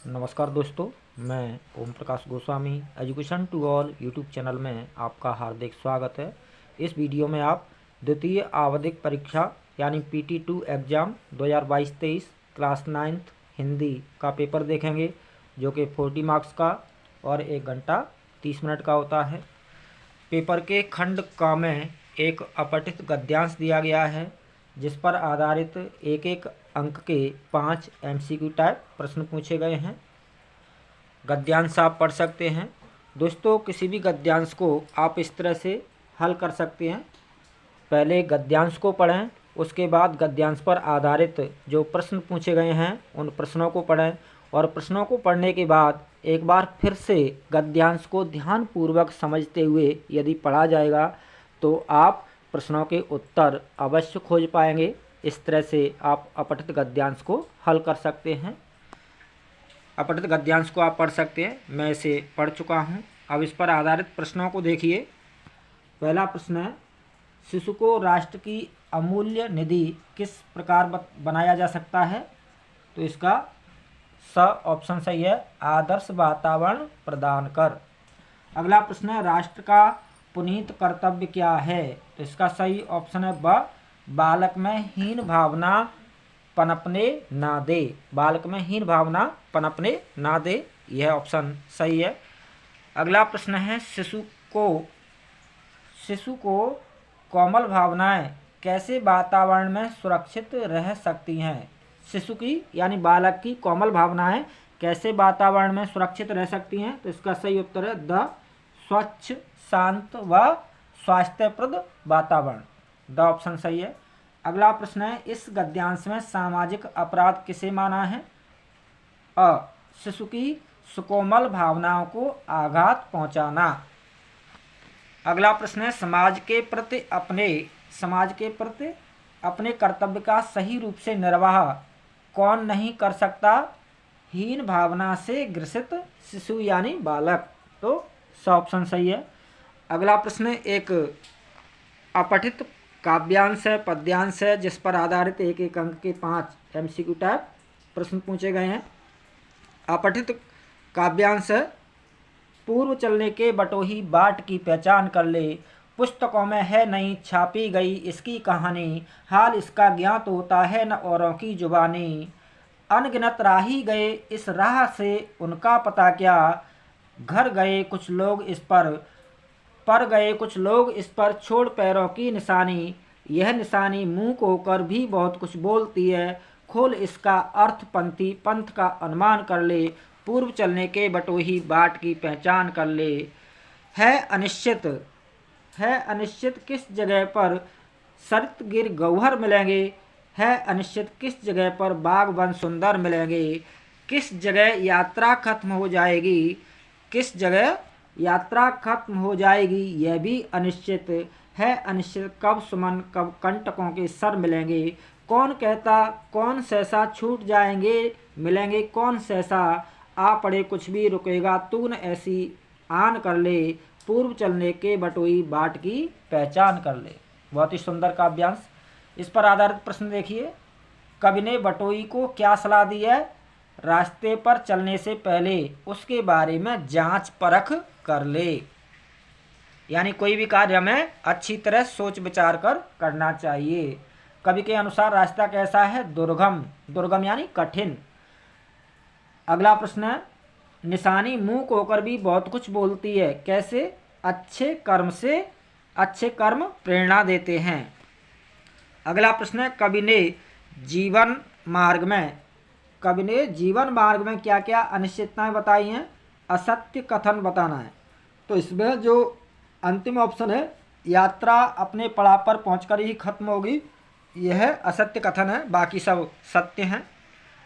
नमस्कार दोस्तों, मैं Om Prakash Goswami education to all YouTube channel में आपका हार्दिक स्वागत है। इस वीडियो में आप द्वितीय आवधिक परीक्षा यानी PT2 exam 2022-23 class 9th Hindi का पेपर देखेंगे, जो कि 40 मार्क्स का और 1 घंटा 30 मिनट का होता है। पेपर के खंड क में एक अपठित गद्यांश दिया गया है, जिस पर आधारित एक एक अंक के 5 MCQ टाइप प्रश्न पूछे गए हैं। गद्यांश आप पढ़ सकते हैं। दोस्तों, किसी भी गद्यांश को आप इस तरह से हल कर सकते हैं। पहले गद्यांश को पढ़ें, उसके बाद गद्यांश पर आधारित जो प्रश्न पूछे गए हैं उन प्रश्नों को पढ़ें, और प्रश्नों को पढ़ने के बाद एक बार फिर से गद्यांश को ध्यानपूर्वक समझते हुए यदि पढ़ा जाएगा तो आप प्रश्नों के उत्तर अवश्य खोज पाएंगे। इस तरह से आप अपठित गद्यांश को हल कर सकते हैं। अपठित गद्यांश को आप पढ़ सकते हैं। मैं इसे पढ़ चुका हूँ। अब इस पर आधारित प्रश्नों को देखिए। पहला प्रश्न है, शिशु को राष्ट्र की अमूल्य निधि किस प्रकार बनाया जा सकता है? तो इसका ऑप्शन सही है, आदर्श वातावरण प्रदान कर। अगला प्रश्न है, राष्ट्र का पुनीत कर्तव्य क्या है? तो इसका सही ऑप्शन है बालक में हीन भावना पनपने ना दे। बालक में हीन भावना पनपने ना दे, यह ऑप्शन सही है। अगला प्रश्न है, शिशु को कोमल भावनाएं कैसे वातावरण में सुरक्षित रह सकती हैं? शिशु की यानी बालक की कोमल भावनाएं कैसे वातावरण में सुरक्षित रह सकती हैं? तो इसका सही उत्तर है स्वच्छ, शांत व स्वास्थ्यप्रद वातावरण। द ऑप्शन सही है। अगला प्रश्न है, इस गद्यांश में सामाजिक अपराध किसे माना है? शिशु की सुकोमल भावनाओं को आघात पहुंचाना। अगला प्रश्न है, समाज के प्रति अपने कर्तव्य का सही रूप से निर्वाह कौन नहीं कर सकता? हीन भावना से ग्रसित शिशु यानी बालक। तो ऑप्शन सही है। अगला प्रश्न एक अपठित काव्यांश है, पद्यांश है, जिस पर आधारित एक एक अंक के 5 MCQ टाइप प्रश्न पूछे गए हैं। अपठित काव्यांश है, पूर्व चलने के बटोही बाट की पहचान कर ले, पुस्तकों में है नहीं छापी गई इसकी कहानी, हाल इसका ज्ञात होता है न औरों की जुबानी, अनगिनत राही गए इस राह से उनका पता क्या, घर गए कुछ लोग इस पर गए कुछ लोग इस पर छोड़ पैरों की निशानी, यह निशानी मुंह को होकर भी बहुत कुछ बोलती है, खोल इसका अर्थ पंथ का अनुमान कर ले, पूर्व चलने के बटोही बाट की पहचान कर ले। है अनिश्चित किस जगह पर सरित गिर गौहर मिलेंगे, है अनिश्चित किस जगह पर बाग वन सुंदर मिलेंगे, किस जगह यात्रा खत्म हो जाएगी यह भी अनिश्चित है, अनिश्चित कब सुमन कब कंटकों के सर मिलेंगे, कौन कहता कौन सहसा छूट जाएंगे मिलेंगे कौन सहसा, आ पड़े कुछ भी रुकेगा तू न ऐसी आन कर ले, पूर्व चलने के बटोई बाट की पहचान कर ले। बहुत ही सुंदर काव्यांश। इस पर आधारित प्रश्न देखिए। कवि ने बटोई को क्या सलाह दी है? रास्ते पर चलने से पहले उसके बारे में जांच परख कर ले, यानी कोई भी कार्य हमें अच्छी तरह सोच विचार कर करना चाहिए। कवि के अनुसार रास्ता कैसा है? दुर्गम यानी कठिन। अगला प्रश्न है, निशानी मुंह को होकर भी बहुत कुछ बोलती है, कैसे? अच्छे कर्म प्रेरणा देते हैं। अगला प्रश्न है, कवि ने जीवन मार्ग में क्या क्या अनिश्चितताएं बताई हैं? असत्य कथन बताना है। तो इसमें जो अंतिम ऑप्शन है, यात्रा अपने पड़ाव पर पहुंचकर ही खत्म होगी, यह असत्य कथन है, बाकी सब सत्य हैं।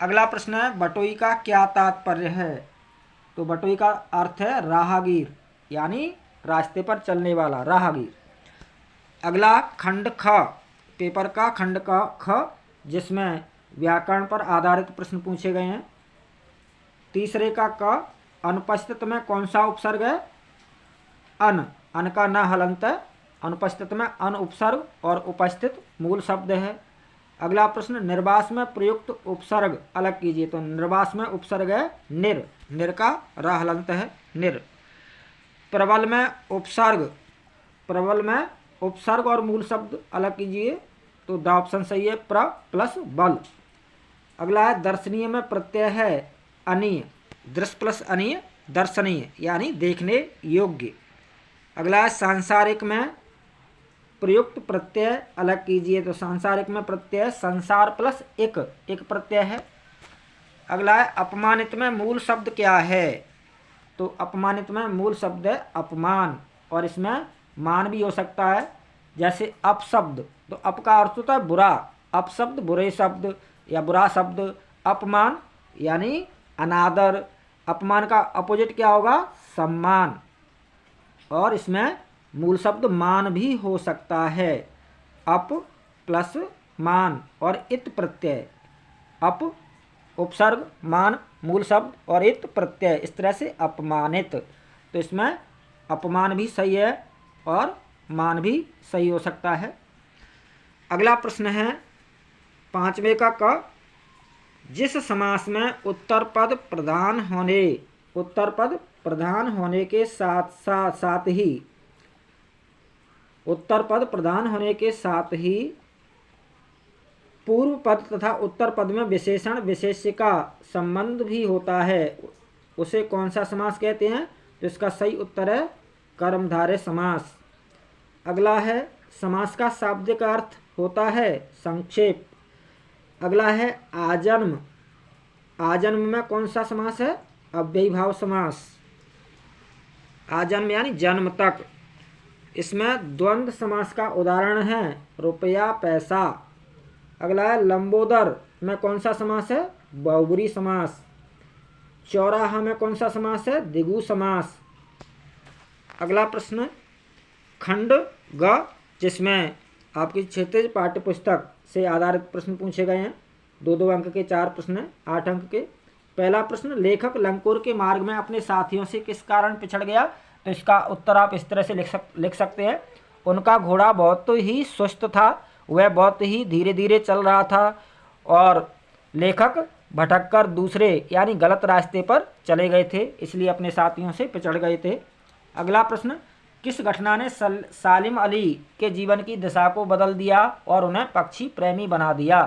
अगला प्रश्न है, बटोई का क्या तात्पर्य है? तो बटोई का अर्थ है राहगीर, यानी रास्ते पर चलने वाला राहगीर। अगला खंड ख, पेपर का खंड का ख, जिसमें व्याकरण पर आधारित प्रश्न पूछे गए हैं। तीसरे का क, अनुपस्थित में कौन सा उपसर्ग है? अन का न हलंत है, अनुपस्थित में अन उपसर्ग और उपस्थित मूल शब्द है। अगला प्रश्न, निर्वास में प्रयुक्त उपसर्ग अलग कीजिए। तो निर्वास में उपसर्ग है निर, निर का र हलंत है निर। प्रबल में उपसर्ग, प्रबल में उपसर्ग और मूल शब्द अलग कीजिए। तो द ऑप्शन सही है, प्र प्लस बल। अगला है, दर्शनीय में प्रत्यय है अनीय, दृश्य प्लस अनीय दर्शनीय यानी देखने योग्य। अगला है, सांसारिक में प्रयुक्त प्रत्यय अलग कीजिए। तो सांसारिक में प्रत्यय संसार प्लस एक, एक प्रत्यय है। अगला है, अपमानित में मूल शब्द क्या है। तो अपमानित में मूल शब्द है अपमान, और इसमें मान भी हो सकता है, जैसे अपशब्द। तो अप का अर्थ होता है बुरा, अपशब्द बुरे शब्द या बुरा शब्द। अपमान यानी अनादर, अपमान का अपोजिट क्या होगा, सम्मान, और इसमें मूल शब्द मान भी हो सकता है। अप प्लस मान और इत प्रत्यय, अप उपसर्ग मान मूल शब्द और इत प्रत्यय, इस तरह से अपमानित। तो इसमें अपमान भी सही है और मान भी सही हो सकता है। अगला प्रश्न है 5वें का क, जिस समास में उत्तर पद प्रधान होने, उत्तर पद प्रधान होने के साथ ही, उत्तर पद प्रधान होने के साथ ही पूर्व पद तथा उत्तर पद में विशेषण विशेष्य का संबंध भी होता है, उसे कौन सा समास कहते हैं। तो इसका सही उत्तर है कर्मधारय समास। अगला है, समास का शाब्दिक अर्थ होता है संक्षेप। अगला है, आजन्म, आजन्म में कौन सा समास है, अव्ययीभाव समास। आजन्म यानी जन्म तक, इसमें द्वंद्व समास का उदाहरण है रुपया पैसा। अगला है, लंबोदर में कौन सा समास है, बहुब्री समास। चौराहा में कौन सा समास है, द्विगु समास। अगला प्रश्न, खंड ग, जिसमें आपकी क्षितिज पाठ्य पुस्तक से आधारित प्रश्न पूछे गए हैं। 2-2 अंक के 4 प्रश्न हैं, 8 अंक के। पहला प्रश्न, लेखक लंकुर के मार्ग में अपने साथियों से किस कारण पिछड़ गया। तो इसका उत्तर आप इस तरह से लिख सकते हैं, उनका घोड़ा बहुत ही सुस्त था, वह बहुत ही धीरे धीरे चल रहा था और लेखक भटककर दूसरे यानी गलत रास्ते पर चले गए थे, इसलिए अपने साथियों से पिछड़ गए थे। अगला प्रश्न, किस घटना ने सालिम अली के जीवन की दिशा को बदल दिया और उन्हें पक्षी प्रेमी बना दिया।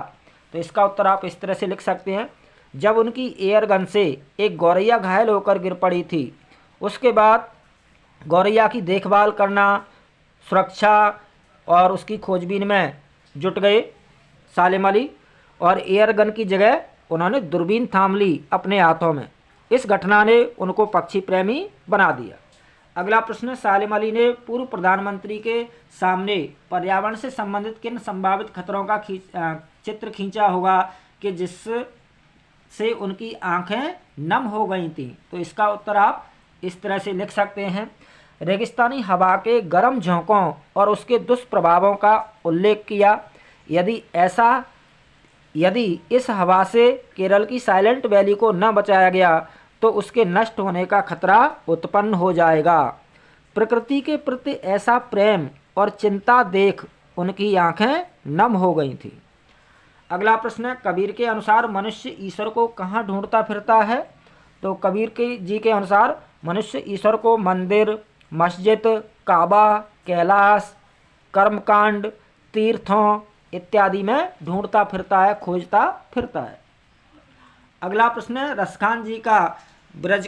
तो इसका उत्तर आप इस तरह से लिख सकते हैं, जब उनकी एयरगन से एक गौरैया घायल होकर गिर पड़ी थी, उसके बाद गौरैया की देखभाल करना, सुरक्षा और उसकी खोजबीन में जुट गए सालिम अली, और एयरगन की जगह उन्होंने दूरबीन थाम ली अपने हाथों में। इस घटना ने उनको पक्षी प्रेमी बना दिया। अगला प्रश्न, सालिम अली ने पूर्व प्रधानमंत्री के सामने पर्यावरण से संबंधित किन संभावित खतरों का चित्र खींचा होगा कि जिससे उनकी आंखें नम हो गई थीं। तो इसका उत्तर आप इस तरह से लिख सकते हैं, रेगिस्तानी हवा के गर्म झोंकों और उसके दुष्प्रभावों का उल्लेख किया। यदि इस हवा से केरल की साइलेंट वैली को न बचाया गया तो उसके नष्ट होने का खतरा उत्पन्न हो जाएगा। प्रकृति के प्रति ऐसा प्रेम और चिंता देख उनकी आंखें नम हो गई थी। अगला प्रश्न है, कबीर के अनुसार मनुष्य ईश्वर को कहाँ ढूंढता फिरता है। तो कबीर जी के अनुसार मनुष्य ईश्वर को मंदिर, मस्जिद, काबा, कैलाश, कर्मकांड, तीर्थों इत्यादि में ढूंढता फिरता है, खोजता फिरता है। अगला प्रश्न है, रसखान जी का ब्रज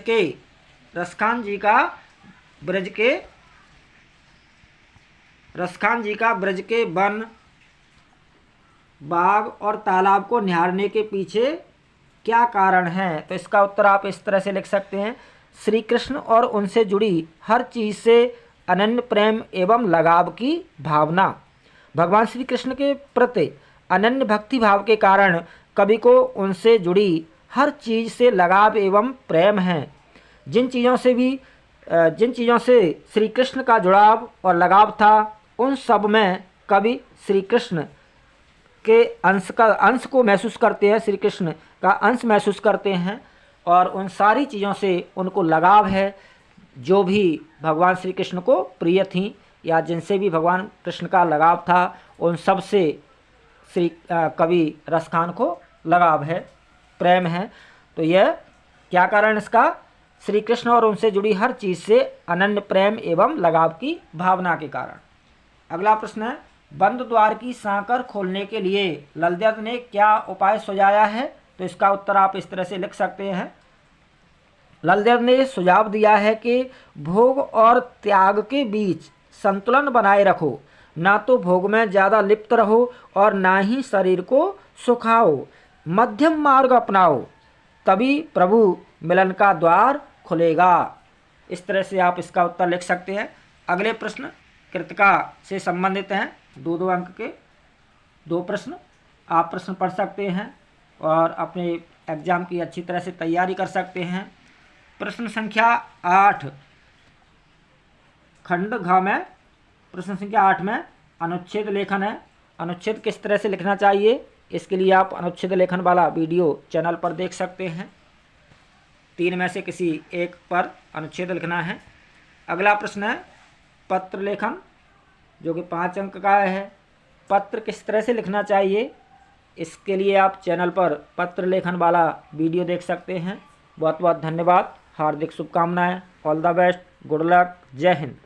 के वन, बाग और तालाब को निहारने के पीछे क्या कारण है। तो इसका उत्तर आप इस तरह से लिख सकते हैं, श्री कृष्ण और उनसे जुड़ी हर चीज़ से अनन्य प्रेम एवं लगाव की भावना। भगवान श्री कृष्ण के प्रति अनन्य भक्ति भाव के कारण कवि को उनसे जुड़ी हर चीज़ से लगाव एवं प्रेम है। जिन चीज़ों से श्री कृष्ण का जुड़ाव और लगाव था, उन सब में कवि श्री कृष्ण के अंश को महसूस करते हैं, श्री कृष्ण का अंश महसूस करते हैं, और उन सारी चीज़ों से उनको लगाव है जो भी भगवान श्री कृष्ण को प्रिय थीं या जिनसे भी भगवान कृष्ण का लगाव था, उन सब से कवि रसखान को लगाव है, प्रेम है। तो यह क्या कारण इसका? श्री कृष्ण और उनसे जुड़ी हर चीज़ से अनन्य प्रेम एवं लगाव की भावना के कारण। अगला प्रश्न है, बंद द्वार की सांकर खोलने के लिए ललदेव ने क्या उपाय सुझाया है? तो इसका उत्तर आप इस तरह से लिख सकते हैं। ललदेव ने सुझाव दिया है कि भोग और त्याग के बीच संतुलन बनाए रखो, ना तो भोग में ज़्यादा लिप्त रहो और ना ही शरीर को सुखाओ, मध्यम मार्ग अपनाओ, तभी प्रभु मिलन का द्वार खुलेगा। इस तरह से आप इसका उत्तर लिख सकते हैं। अगले प्रश्न कृतिका से संबंधित हैं, 2-2 अंक के 2 प्रश्न। आप प्रश्न पढ़ सकते हैं और अपने एग्जाम की अच्छी तरह से तैयारी कर सकते हैं। प्रश्न संख्या 8 खंड घ में, प्रश्न संख्या 8 में अनुच्छेद लेखन है। अनुच्छेद किस तरह से लिखना चाहिए, इसके लिए आप अनुच्छेद लेखन वाला वीडियो चैनल पर देख सकते हैं। 3 में से किसी एक पर अनुच्छेद लिखना है। अगला प्रश्न है पत्र लेखन, जो कि 5 अंक का है। पत्र किस तरह से लिखना चाहिए, इसके लिए आप चैनल पर पत्र लेखन वाला वीडियो देख सकते हैं। बहुत बहुत धन्यवाद, हार्दिक शुभकामनाएं, all the best, good luck, जय हिंद।